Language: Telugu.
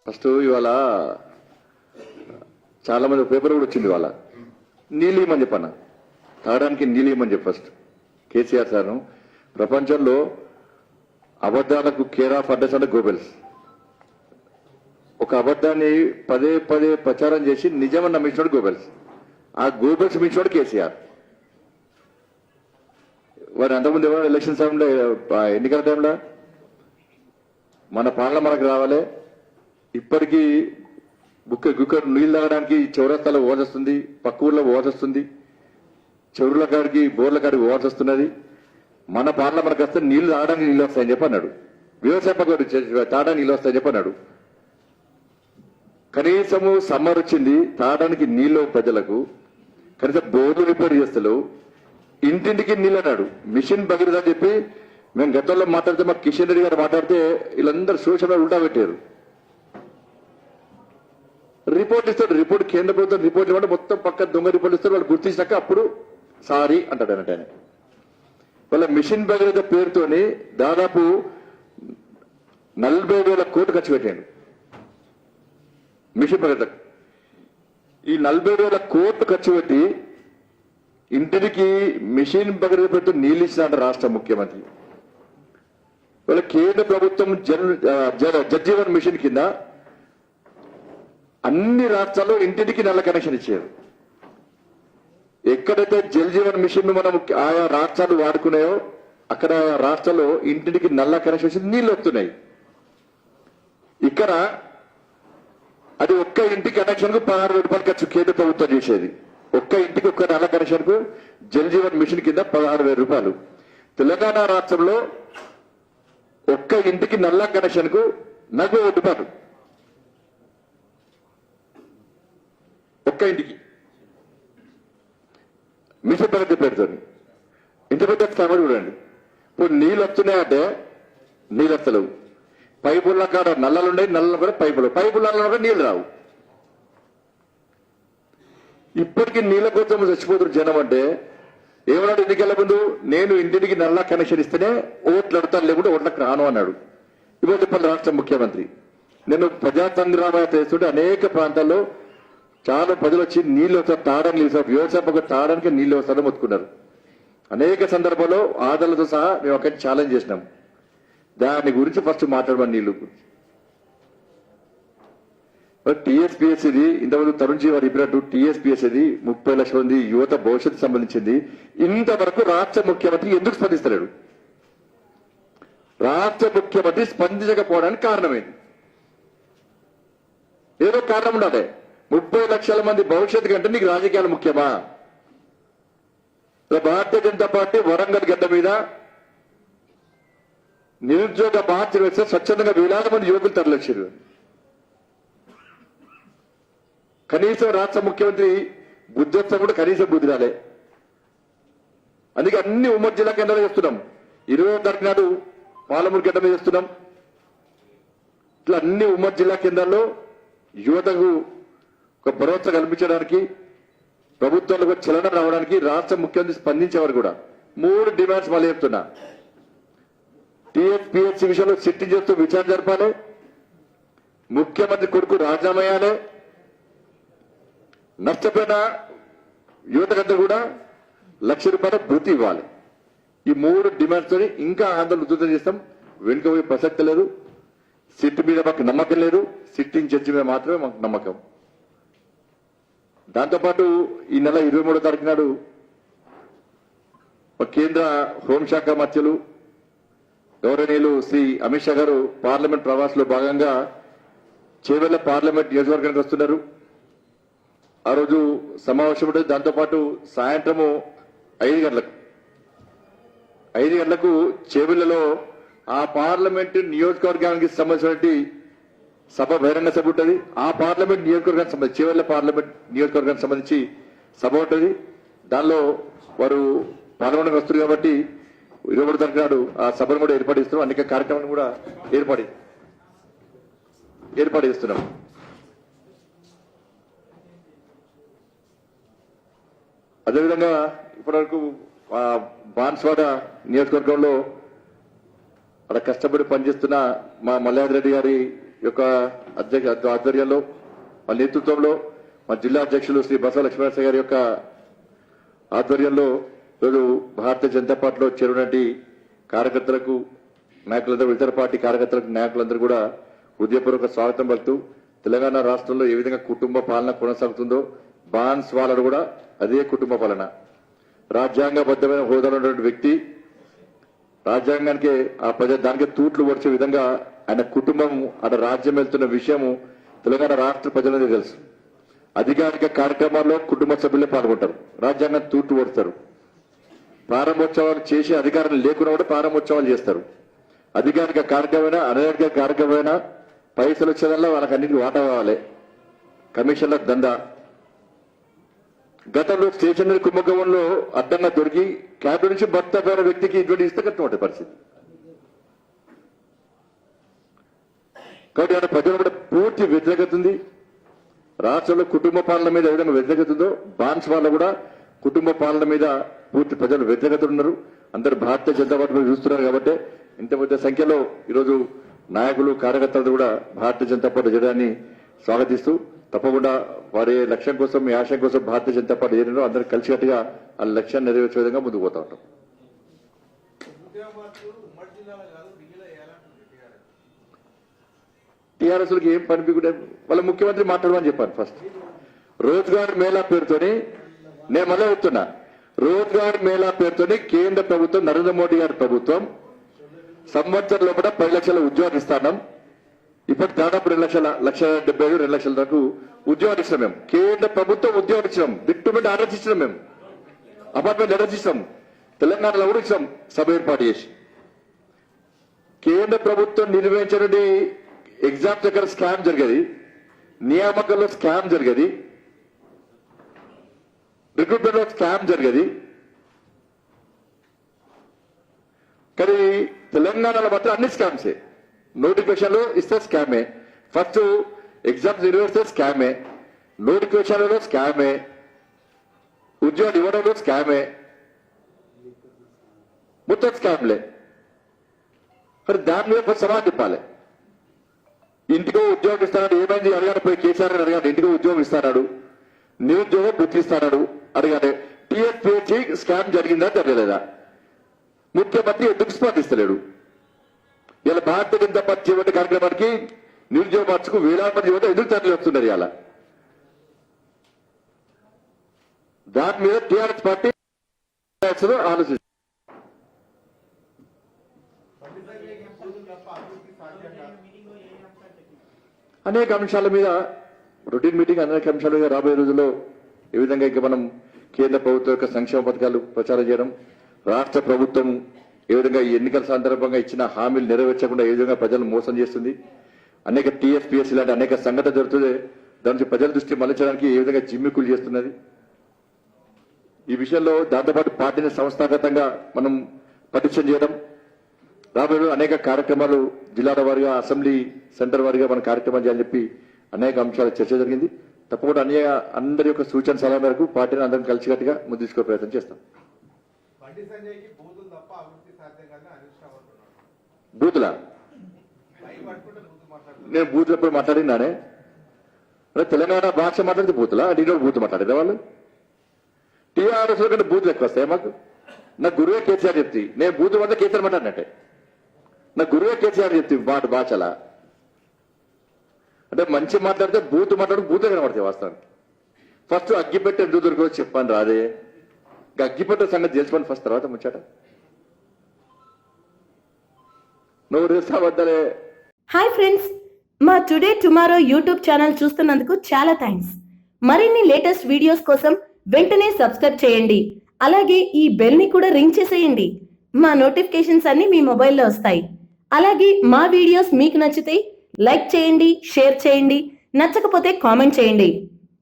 ఫస్ట్ ఇవాళ చాలా మంది పేపర్ కూడా వచ్చింది ఇవాళ నీళ్ళు ఇవ్వమని చెప్పన్న తాగడానికి నీళ్ళు ఇవ్వమని చెప్పి ఫస్ట్ కేసీఆర్ సార్ ప్రపంచంలో అబద్ధాలకు కేర్ ఆఫ్ అడ్రస్ అంటే గోబెల్స్ ఒక అబద్ధాన్ని పదే పదే ప్రచారం చేసి నిజమని నమ్మించినాడు గోబెల్స్ ఆ గోబెల్స్ మించినాడు కేసీఆర్ వారి అంతకుముందు ఎవరు ఎలక్షన్ టైంలో ఎన్నికల టైంలో మన పాలన మనకు రావాలి ఇప్పటికీ గుక్కరు నీళ్ళు తాగడానికి చౌరస్తాలో ఓదొస్తుంది పక్క ఊర్లో ఓదొస్తుంది చెరువుల కాడికి బోర్ల కాడికి ఓవాల్సి వస్తున్నది మన పాలన మనకు వస్తే నీళ్లు తాగడానికి నీళ్ళు వస్తాయని చెప్పి అన్నాడు వ్యవసాయ పక్క తాగడానికి నీళ్ళు వస్తాయని చెప్పి అన్నాడు కనీసము సమ్మర్ వచ్చింది తాగడానికి నీళ్ళు ప్రజలకు కనీసం బోర్లు రిపేర్ చేస్తలేవు ఇంటింటికి నీళ్ళు అన్నాడు మిషన్ భగీరథ అని చెప్పి మేము గతంలో మాట్లాడితే మా కిషన్ రెడ్డి గారు మాట్లాడితే వీళ్ళందరూ సోషల్ మీడియా ఉల్టా పెట్టారు రిపోర్ట్ ఇస్తాడు రిపోర్ట్ కేంద్ర ప్రభుత్వం రిపోర్ట్ ఇవ్వండి మొత్తం పక్క దొంగ రిపోర్ట్ ఇస్తారు వాళ్ళు గుర్తించినాక అప్పుడు సారీ అంటాడు అన్నట్టు ఆయన వాళ్ళ మిషన్ భగీరథ పేరుతోని దాదాపు 40,000 కోట్లు ఖర్చు పెట్టాడు మిషన్ భగీరథ ఈ 40,000 కోట్లు ఖర్చు పెట్టి ఇంటికి మిషన్ భగీరథ పేరుతో నీళ్ళు ఇచ్చినట్టు రాష్ట్ర ముఖ్యమంత్రి వాళ్ళ కేంద్ర ప్రభుత్వం జల్ మిషన్ కింద అన్ని రాష్ట్రాల్లో ఇంటింటికి నల్ల కనెక్షన్ ఇచ్చారు ఎక్కడైతే జల్ జీవన్ మిషన్ మనం ఆయా రాష్ట్రాలు వాడుకున్నాయో అక్కడ రాష్ట్రాల్లో ఇంటింటికి నల్ల కనెక్షన్ వచ్చి నీళ్లు వస్తున్నాయి ఇక్కడ అది ఒక్క ఇంటి కనెక్షన్ కు 16,000 రూపాయలు ఖర్చు కేంద్ర ప్రభుత్వం చేసేది ఒక్క ఇంటికి ఒక్క నల్ల కనెక్షన్ కు జల్ జీవన్ మిషన్ కింద 16,000 రూపాయలు తెలంగాణ రాష్ట్రంలో ఒక్క ఇంటికి నల్ల కనెక్షన్ కు 40,000 రూపాయలు ఒక్క ఇంటికి మిషన్ భగీరథ పెడుతుంది ఇంటి పెద్ద స్థానం చూడండి ఇప్పుడు నీళ్ళు వస్తున్నాయంటే నీళ్ళు వస్తలేవు పైపుల కాడ నల్లలు ఉన్నాయి నల్లలు కూడా పైపుల నల్ల కూడా నీళ్లు రావు ఇప్పటికీ నీళ్ల కోసం చచ్చిపోతున్న జనం అంటే ఏమన్నాడు ఎన్నికల ముందు నేను ఇంటికి నల్ల కనెక్షన్ ఇస్తేనే ఓట్లు అడుగుతాను లేకుంటే ఓట్లకు రాను అన్నాడు ఇవాళ చెప్పండి రాష్ట్ర ముఖ్యమంత్రి నేను ప్రజా సంగ్రామాలు చేస్తుంటే అనేక ప్రాంతాల్లో చాలా ప్రజలు వచ్చి నీళ్లు వస్తారు తాగడానికి నీళ్ళు వస్తారు వ్యవసాయ తాగడానికి నీళ్లు వస్తారని మొత్తుకున్నారు అనేక సందర్భాల్లో ఆదరణలతో సహా మేము అక్కడికి ఛాలెంజ్ చేసినాం దాని గురించి ఫస్ట్ మాట్లాడమని నీళ్లు టీఎస్పీఎస్ ఇది ఇంతకుముందు తరుణ్ జీ వారు చెప్పినట్టు టీఎస్పీఎస్ ఇది 30 లక్షల మంది యువత భవిష్యత్తు సంబంధించింది ఇంతవరకు రాష్ట్ర ముఖ్యమంత్రి ఎందుకు స్పందిస్తలేడు రాష్ట్ర ముఖ్యమంత్రి స్పందించకపోవడానికి కారణమైంది ఏదో కారణం ఉండాలి 30 లక్షల మంది భవిష్యత్తు కంటే నీకు రాజకీయాలు ముఖ్యమా భారతీయ జనతా పార్టీ వరంగల్ గడ్డ మీద నిరుద్యోగ బాధ్యత వేస్తే స్వచ్ఛందంగా వేలాది మంది యువకులు తరలిచ్చారు కనీసం రాష్ట్ర ముఖ్యమంత్రి బుద్ధి వస్తా కూడా కనీసం బుద్ధి రాలే అందుకే అన్ని ఉమ్మడి జిల్లా కేంద్రాలు చేస్తున్నాం 20వ తారీఖు నాడు పాలమూరు గడ్డ మీద చేస్తున్నాం ఇట్లా అన్ని ఉమ్మడి జిల్లా కేంద్రాల్లో యువతకు ఒక భరోసా కల్పించడానికి ప్రభుత్వాలకు చలన రావడానికి రాష్ట్ర ముఖ్యమంత్రి స్పందించేవారు కూడా 3 డిమాండ్స్ మళ్ళీ చెప్తున్నా టీఎస్పీఎస్సీ విషయంలో సిట్టింగ్ చేస్తూ విచారణ జరపాలి ముఖ్యమంత్రి కొడుకు రాజీనామా చేయాలి నష్టపోయిన యువతకంతా కూడా ₹1,00,000 భృతి ఇవ్వాలి ఈ 3 డిమాండ్స్ తో ఇంకా ఆందోళన ఉధృతం చేస్తాం వెనుకపోయే ప్రసక్తి లేదు సిట్ మీద మాకు నమ్మకం లేదు సిట్టింగ్ జడ్జి మీద మాత్రమే మాకు నమ్మకం దాంతోపాటు ఈ నెల 23వ తారీఖు నాడు కేంద్ర హోంశాఖ మంత్రులు గౌరవనీయులు శ్రీ అమిత్ షా గారు పార్లమెంట్ ప్రవాసంలో భాగంగా చేవెళ్ల పార్లమెంట్ నియోజకవర్గానికి వస్తున్నారు ఆ రోజు సమావేశం ఉంటుంది దాంతోపాటు సాయంత్రము 5 గంటలకు చేవెళ్లలో ఆ పార్లమెంట్ నియోజకవర్గానికి సంబంధించినటువంటి సభ బహిరంగ సభ ఉంటుంది ఆ పార్లమెంట్ నియోజకవర్గానికి సంబంధించి చేవెళ్ల పార్లమెంట్ నియోజకవర్గానికి సంబంధించి సభ ఉంటుంది దానిలో వారు పాల్గొనడానికి వస్తారు కాబట్టి 23వ తారీఖు నాడు ఆ సభను కూడా ఏర్పాటు చేస్తున్నాం అనేక కార్యక్రమాన్ని కూడా ఏర్పాటు చేస్తున్నాం అదేవిధంగా ఇప్పటివరకు బాన్స్వాడ నియోజకవర్గంలో అక్కడ కష్టపడి పనిచేస్తున్న మా మల్లారెడ్డి గారి యొక్క ఆధ్వర్యంలో వాళ్ళ నేతృత్వంలో మా జిల్లా అధ్యక్షులు శ్రీ బసవ లక్ష్మీనరసింహ గారి యొక్క ఆధ్వర్యంలో ఈరోజు భారతీయ జనతా పార్టీలో చేరినటువంటి కార్యకర్తలకు నాయకులందరూ ఇతర పార్టీ కార్యకర్తలకు నాయకులందరూ కూడా హృదయపూర్వక స్వాగతం పలుకుతూ తెలంగాణ రాష్ట్రంలో ఏ విధంగా కుటుంబ పాలన కొనసాగుతుందో బాన్స్ వాళ్ళను కూడా అదే కుటుంబ పాలన. రాజ్యాంగబద్ధమైన హోదాలో ఉన్నటువంటి వ్యక్తి రాజ్యాంగానికి ఆ దానికి తూట్లు వచ్చే విధంగా ఆయన కుటుంబం అక్కడ రాజ్యం వెళ్తున్న విషయము తెలంగాణ రాష్ట్ర ప్రజలనే తెలుసు. అధికారిక కార్యక్రమాల్లో కుటుంబ సభ్యులే పాల్గొంటారు, రాజ్యాంగం తూట్లు పడతారు. ప్రారంభోత్సవాలు చేసి అధికారం లేకుండా కూడా ప్రారంభోత్సవాలు చేస్తారు. అధికారిక కార్యక్రమమైనా అనధికారిక కార్యక్రమమైనా పైసలు వచ్చేదల్లా వాళ్ళకి అన్నింటికి వాటా కావాలి. కమిషన్ల దందా. గతంలో స్టేషనరీ కుంభకోణంలో అడ్డంగా దొరికి క్యాబినెట్ నుంచి భర్త పేరు వ్యక్తికి ఇటువంటి ఇస్తే కట్టమంటే పరిస్థితి. కాబట్టి ఆయన ప్రజలు కూడా పూర్తి వ్యతిరేకత ఉంది. రాష్ట్రంలో కుటుంబ పాలన మీద ఏ విధంగా వ్యతిరేకత ఉందో బాన్స్ వాళ్ళ కూడా కుటుంబ పాలన మీద పూర్తి ప్రజలు వ్యతిరేకత ఉన్నారు. అందరూ భారతీయ జనతా పార్టీ చూస్తున్నారు కాబట్టి ఇంత పెద్ద సంఖ్యలో ఈరోజు నాయకులు కార్యకర్తలు కూడా భారతీయ జనతా పార్టీ జెండాన్ని స్వాగతిస్తూ తప్పకుండా వారి లక్ష్యం కోసం మీ ఆశయం కోసం భారతీయ జనతా పార్టీ చేరినో అందరూ కలిసికట్టుగా ఆ లక్ష్యాన్ని నెరవేర్చే విధంగా ముందుకు పోతా ఉంటాం. టీఆర్ఎస్ లకు ఏం పనిపించే వాళ్ళ ముఖ్యమంత్రి మాట్లాడమని చెప్పాను. ఫస్ట్ రోజ్గార్ మేళా పేరుతోని నేను మళ్ళీ చెప్తున్నా, రోజ్గార్ మేళా పేరుతోని కేంద్ర ప్రభుత్వం నరేంద్ర మోడీ గారి ప్రభుత్వం సంవత్సరంలో కూడా 10 లక్షల ఉద్యోగాలు ఇస్తాం. ఇప్పటి దాదాపు 1,75,000 2 లక్షల దాకా ఉద్యోగాలు ఇచ్చినాం. మేము కేంద్ర ప్రభుత్వం ఉద్యోగాలు ఇచ్చినాం, రిక్రూట్మెంట్ ఆర్డర్స్ ఇచ్చినాం, మేము అపార్ట్మెంట్ ఆర్డర్స్ ఇచ్చాం, తెలంగాణలో కూడా ఇచ్చాం సభ ఏర్పాటు చేసి. కేంద్ర ప్రభుత్వం నిర్వహించినటువంటి ఎగ్జామ్స్ దగ్గర స్కామ్ జరిగేది, నియామకంలో స్కామ్ జరిగేది, రిక్రూట్మెంట్ లో స్కామ్ జరిగేది. కానీ తెలంగాణలో మాత్రం అన్ని స్కామ్సే. నోటిఫికేషన్లు ఇస్తే స్కామే, ఫస్ట్ ఎగ్జామ్స్ నిర్వహిస్తే స్కామే, నోటిఫికేషన్లలో స్కామే, ఉద్యోగాలు ఇవ్వడంలో స్కామే, మొత్తం స్కామ్లే. మరి దాని మీద కొంచెం సమాధానం చెప్పాలి. ఇంటికో ఉద్యోగం ఇస్తాడు, ఏమైంది అడగాలి, పోయి కేసీఆర్ గారు అడగాలి, ఇంటికో ఉద్యోగం ఇస్తాడు, నిరుద్యోగం గుర్తిస్తాడు అడగాలి. టీఎస్పీఎస్సీ స్కామ్ జరిగిందా జరగలేదా, ముఖ్యమంత్రి ఎందుకు స్పందిస్తలేడు? ఇలా భారతీయ జనతా పార్టీ చేపట్టే కార్యక్రమానికి నిరుద్యోగ మార్చుకు వేలాది మంది యువత ఎదురు తరలి వస్తున్నారు. ఇలా దాని మీద టీఆర్ఎస్ పార్టీ ఆలోచించారు. అనేక అంశాల మీద రొటీన్ మీటింగ్, అనేక అంశాల మీద రాబోయే రోజుల్లో ఏ విధంగా ఇంకా మనం కేంద్ర ప్రభుత్వం యొక్క సంక్షేమ పథకాలు ప్రచారం చేయడం, రాష్ట్ర ప్రభుత్వం ఏ విధంగా ఈ ఎన్నికల సందర్భంగా ఇచ్చిన హామీలు నెరవేర్చకుండా ఏ విధంగా ప్రజలను మోసం చేస్తుంది, అనేక టీఎస్పీఎస్ లాంటి అనేక సంఘటన జరుగుతుంది, దాని నుంచి ప్రజల దృష్టి మళ్లించడానికి ఏ విధంగా జిమ్మికులు చేస్తున్నది. ఈ విషయంలో దాంతోపాటు పార్టీని సంస్థాగతంగా మనం పటిష్టం చేయడం, రాబోయే అనేక కార్యక్రమాలు జిల్లాల వారిగా, అసెంబ్లీ సెంటర్ వారిగా మన కార్యక్రమాలు చేయాలని చెప్పి అనేక అంశాల చర్చ జరిగింది. తప్పకుండా అందరి యొక్క సూచన సలహా మేరకు పార్టీని అందరం కలిసికట్టుగా ముందు తీసుకునే ప్రయత్నం చేస్తాం. బూతులా నేను బూతులు ఎప్పుడు మాట్లాడినానే? తెలంగాణ భాష మాట్లాడితే బూతులా? అడిగిన బూతు మాట్లాడేదా వాళ్ళు? టీఆర్ఎస్ లో కంటే బూతులు ఎక్కువ వస్తాయి మాకు. నా గురువే కేసీఆర్ చెప్తి, నేను బూతుల వద్ద కేసీఆర్ మాట్లాడినట్టే. నా గురువే కేసీఆర్ చెప్తి భాషలా. అంటే మంచి మాట్లాడితే బూతు మాట్లాడు బూతులు కనబడతాయి వాస్తవానికి. ఫస్ట్ అగ్గిపెట్టి ఎందుకు దొరికో చెప్పాను రాదే, అగ్గిపెట్టే సంగతి చేసుకోండి ఫస్ట్, తర్వాత ముచ్చట నువ్వు రేసా వద్దలే. హాయ్ ఫ్రెండ్స్, మా టుడే టుమారో యూట్యూబ్ ఛానల్ చూస్తున్నందుకు చాలా థ్యాంక్స్. మరిన్ని లేటెస్ట్ వీడియోస్ కోసం వెంటనే సబ్స్క్రైబ్ చేయండి. అలాగే ఈ బెల్ ని కూడా రింగ్ చేసేయండి. మా నోటిఫికేషన్స్ అన్ని మీ మొబైల్లో వస్తాయి. అలాగే మా వీడియోస్ మీకు నచ్చితే లైక్ చేయండి, షేర్ చేయండి, నచ్చకపోతే కామెంట్ చేయండి.